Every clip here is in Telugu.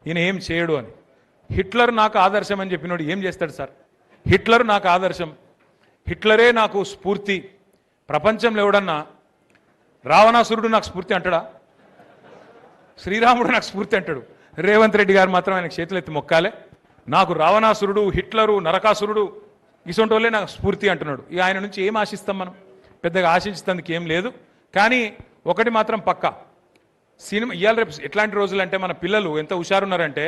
ఈయన ఏం చేయడు అని. హిట్లర్ నాకు ఆదర్శం అని చెప్పినోడు ఏం చేస్తాడు సార్? హిట్లర్ నాకు ఆదర్శం, హిట్లరే నాకు స్ఫూర్తి. ప్రపంచంలో ఎవడన్నా రావణాసురుడు నాకు స్ఫూర్తి అంటాడా? శ్రీరాముడు నాకు స్ఫూర్తి అంటాడు. రేవంత్ రెడ్డి గారు మాత్రం ఆయనకు చేతులెత్తి మొక్కాలే. నాకు రావణాసురుడు, హిట్లరు, నరకాసురుడు ఇసొంటి వాళ్ళే నాకు స్ఫూర్తి అంటున్నాడు. ఇక ఆయన నుంచి ఏం ఆశిస్తాం మనం? పెద్దగా ఆశించేందుకు ఏం లేదు. కానీ ఒకటి మాత్రం పక్కా, సినిమా ఇవాళ రేపు ఎట్లాంటి రోజులు అంటే మన పిల్లలు ఎంత హుషారున్నారంటే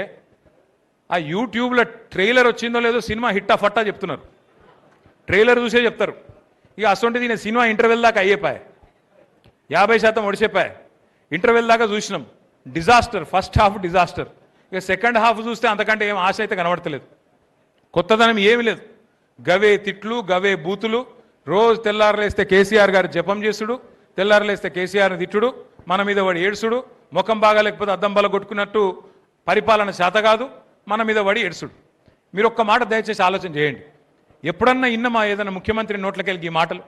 ఆ యూట్యూబ్లో ట్రైలర్ వచ్చిందో లేదో సినిమా హిట్టా ఫట్టా చెప్తున్నారు. ట్రైలర్ చూసే చెప్తారు. ఇక అసొంటిది నేను సినిమా ఇంటర్వెల్ దాకా అయ్యేపాయ, 50% ఒడిసేపాయ. ఇంటర్వెల్ దాకా చూసినాం, డిజాస్టర్. First half disaster. ఇక సెకండ్ హాఫ్ చూస్తే అంతకంటే ఏం ఆశ అయితే కనబడతలేదు. కొత్తదనం ఏమి లేదు. గవే తిట్లు, గవే బూతులు. రోజు తెల్లారలేస్తే కేసీఆర్ గారు జపం చేసుడు, తెల్లారలేస్తే కేసీఆర్ని తిట్టుడు, మన మీద వాడు ఏడుసుడు, ముఖం బాగాలేకపోతే అద్దం బల కొట్టుకున్నట్టు పరిపాలన చేత కాదు, మన మీద వాడి ఏడుసుడు. మీరు ఒక్క మాట దయచేసి ఆలోచన చేయండి. ఎప్పుడన్నా ఇన్నమా ఏదైనా ముఖ్యమంత్రి నోట్లకెళ్ళి ఈ మాటలు?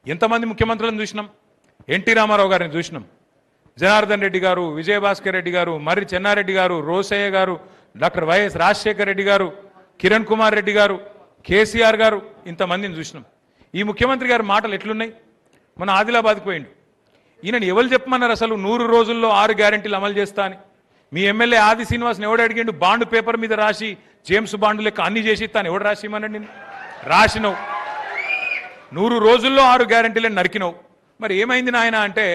ఎంతమంది ముఖ్యమంత్రులను చూసినాం? ఎన్టీ రామారావు గారిని చూసినాం, జనార్దన్ రెడ్డి గారు, విజయభాస్కర్ రెడ్డి గారు, మర్రి చెన్నారెడ్డి గారు, రోసయ్య గారు, డాక్టర్ వైఎస్ రాజశేఖర్ రెడ్డి గారు, కిరణ్ కుమార్ రెడ్డి గారు, కేసీఆర్ గారు, ఇంతమందిని చూసినాం. ఈ ముఖ్యమంత్రి గారి మాటలు ఎట్లున్నాయి? మన ఆదిలాబాద్కి పోయిండు. ఈయనని ఎవరు చెప్పమన్నారు అసలు 100 రోజుల్లో 6 గ్యారెంటీలు అమలు చేస్తా అని? మీ ఎమ్మెల్యే ఆది శ్రీనివాస్ని ఎవడు అడిగిండు? బాండ్ పేపర్ మీద రాసి జేమ్స్ బాండ్ లెక్క అన్ని చేసి తాను ఎవడు రాసిమనండి? రాసినవు. 100 రోజుల్లో 6 గ్యారెంటీలను నరికినవు. మరి ఏమైంది నాయన అంటే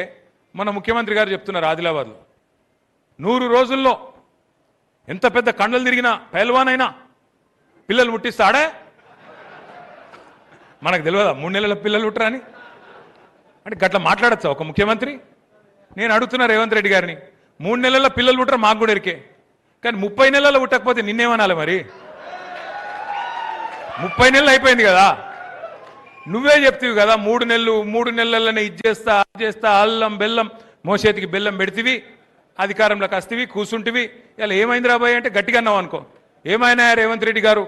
మన ముఖ్యమంత్రి గారు చెప్తున్నారు ఆదిలాబాద్లో 100 రోజుల్లో ఎంత పెద్ద కండలు తిరిగినా పైల్వానైనా పిల్లలు ముట్టిస్తాడే. మనకు తెలియదా 3 నెలల పిల్లలు పుట్టరా అని? అంటే గట్లా మాట్లాడచ్చా ఒక ముఖ్యమంత్రి? నేను అడుగుతున్నా రేవంత్ రెడ్డి గారిని, 3 నెలల పిల్లలు పుట్టరా మాకు కూడా ఎరికే, కానీ 30 నెలలు పుట్టకపోతే నిన్నేమనాలి మరి? 30 నెలలు అయిపోయింది కదా, నువ్వే చెప్తివి కదా 3 నెలలనే ఇది చేస్తా అది చేస్తా, అల్లం బెల్లం మోసేతికి బెల్లం పెడితివి, అధికారంలోకి వస్తేవి కూర్చుంటివి. ఇలా ఏమైంది రాబోయే అంటే గట్టిగా అన్నావు అనుకో. ఏమైనా రేవంత్ రెడ్డి గారు,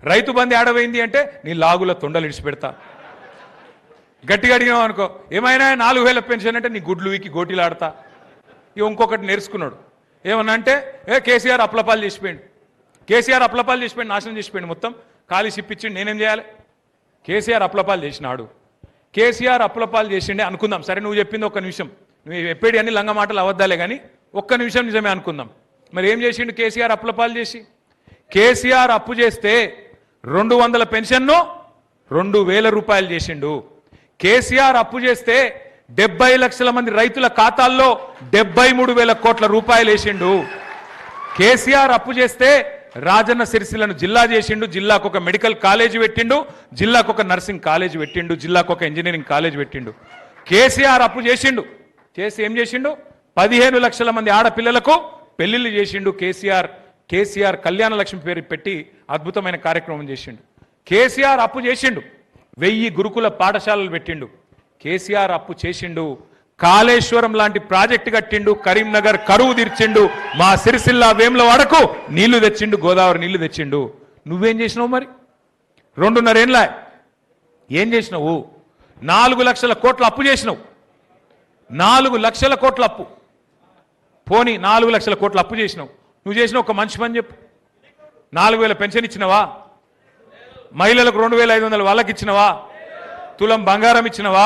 రైతు బంధు ఆడవైంది అంటే నీ లాగుల తొండలు ఇడిచిపెడతా. గట్టిగా అడిగినావు అనుకో. ఏమైనా 4000 పెన్షన్ అంటే నీ గుడ్లు వీకి గోటీలు ఆడతా. ఇక ఇంకొకటి నేర్చుకున్నాడు. ఏమన్నా అంటే కేసీఆర్ అప్లపాలు చేసిపోయిండు, కేసీఆర్ అప్లపాలు చేసిపోయిండు, నాశనం చేసిపోయిండు, మొత్తం ఖాళీ సిప్పించిండు. నేనేం చేయాలి? కేసీఆర్ అప్లపాలు చేసినాడు. కేసీఆర్ అప్లపాలు చేసిండే అనుకుందాం. సరే నువ్వు చెప్పింది ఒక్క నిమిషం, నువ్వు చెప్పేది అన్ని లంగ మాటలు అవద్దాలే కానీ ఒక్క నిమిషం నిజమే అనుకుందాం. మరి ఏం చేసిండు కేసీఆర్ అప్లపాలు చేసి? కేసీఆర్ అప్పు చేస్తే 200 పెన్షన్ను 2000 రూపాయలు చేసిండు. కేసీఆర్ అప్పు చేస్తే 70 లక్షల మంది రైతుల ఖాతాల్లో 73,000 కోట్ల రూపాయలు వేసిండు. కేసీఆర్ అప్పు చేస్తే రాజన్న సిరిసిల్లను జిల్లా చేసిండు, జిల్లాకు ఒక మెడికల్ కాలేజీ పెట్టిండు, జిల్లాకు ఒక నర్సింగ్ కాలేజీ పెట్టిండు, జిల్లాకు ఒక ఇంజనీరింగ్ కాలేజీ పెట్టిండు. కేసీఆర్ అప్పు చేసిండు. చేసి ఏం చేసిండు? 15 లక్షల మంది ఆడపిల్లలకు పెళ్లిళ్ళు చేసిండు. కేసీఆర్ కళ్యాణ లక్ష్మి పేరు పెట్టి అద్భుతమైన కార్యక్రమం చేసిండు. కేసీఆర్ అప్పు చేసిండు. 1000 గురుకుల పాఠశాలలు పెట్టిండు. కేసీఆర్ అప్పు చేసిండు. కాళేశ్వరం లాంటి ప్రాజెక్టు కట్టిండు, కరీంనగర్ కరువు తీర్చిండు, మా సిరిసిల్ల వేములవాడకు నీళ్లు తెచ్చిండు, గోదావరి నీళ్లు తెచ్చిండు. నువ్వేం చేసినావు మరి? 2.5 ఏళ్ళ ఏం చేసినావు? 4 లక్షల కోట్ల అప్పు చేసినావు. 4 లక్షల కోట్ల అప్పు. పోనీ 4 లక్షల కోట్ల అప్పు చేసినావు. నువ్వు చేసిన ఒక మంచి పని చెప్పు. 4000 పెన్షన్ ఇచ్చినవా? మహిళలకు 2500 వాళ్ళకి ఇచ్చినవా? తులం బంగారం ఇచ్చినవా?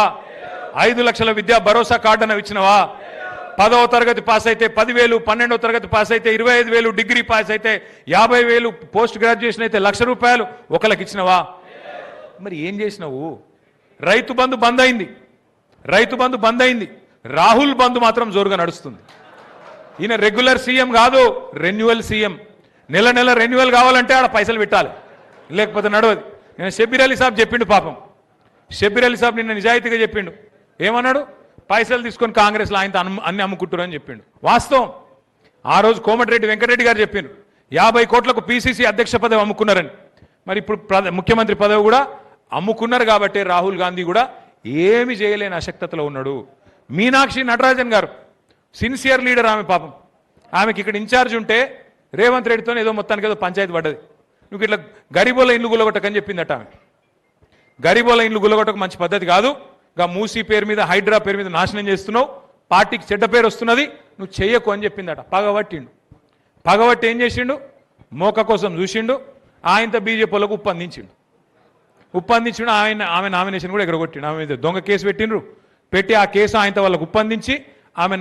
5 లక్షల విద్యా భరోసా కార్డు అన్న ఇచ్చినవా? 10వ తరగతి పాస్ అయితే 10,000, 12వ తరగతి పాస్ అయితే 25,000, డిగ్రీ పాస్ అయితే 50,000, పోస్ట్ గ్రాడ్యుయేషన్ అయితే 1,00,000 రూపాయలు ఒకళ్ళకి ఇచ్చినవా? మరి ఏం చేసినావు? రైతు బంధు బంద్ అయింది. రైతు బంధు బంద్ అయింది. రాహుల్ బంధు మాత్రం జోరుగా నడుస్తుంది. ఈయన రెగ్యులర్ సీఎం కాదు, రెన్యువల్ సీఎం. నెల నెల రెన్యువల్ కావాలంటే ఆడ పైసలు పెట్టాలి, లేకపోతే నడవదు. నేను షబ్బీర్ అలీ సాబ్ చెప్పిండు పాపం. షబ్బీర్ అలీ సాబ్ నిన్న నిజాయితీగా చెప్పిండు. ఏమన్నాడు? పైసలు తీసుకొని కాంగ్రెస్లో ఆయన అన్ని అమ్ముకుంటారు అని చెప్పిండు. వాస్తవం. ఆ రోజు కోమటిరెడ్డి వెంకటరెడ్డి గారు చెప్పిండు 50 కోట్లకు పీసీసీ అధ్యక్ష పదవి అమ్ముకున్నారని. మరి ఇప్పుడు ముఖ్యమంత్రి పదవి కూడా అమ్ముకున్నారు కాబట్టి రాహుల్ గాంధీ కూడా ఏమి చేయలేని అశక్తతలో ఉన్నాడు. మీనాక్షి నటరాజన్ గారు సిన్సియర్ లీడర్ ఆమె, పాపం ఆమెకి ఇక్కడ ఇన్ఛార్జ్ ఉంటే రేవంత్ రెడ్డితో ఏదో మొత్తానికి ఏదో పంచాయతీ పడ్డది. నువ్వు ఇట్లా గరీబోల ఇండ్లు గుల్లగొట్టకని చెప్పిందట ఆమె. గరీబోల ఇండ్లు గుల్లగొట్టక మంచి పద్ధతి కాదు. మూసీ పేరు మీద, హైడ్రా పేరు మీద నాశనం చేస్తున్నావు, పార్టీకి చెడ్డ పేరు వస్తున్నది, నువ్వు చెయ్యకు అని చెప్పిందట. పగబట్టిండు. పగబట్టి ఏం చేసిండు మోక కోసం చూసిండు ఆయనతో బీజేపీలకు ఉప్పందించిండు ఆమె నామినేషన్ కూడా ఎగరగొట్టిండు ఆమె మీద దొంగ కేసు పెట్టిండ్రు పెట్టి ఆ కేసు ఆయనతో వాళ్ళకు ఉప్పందించి ఆమె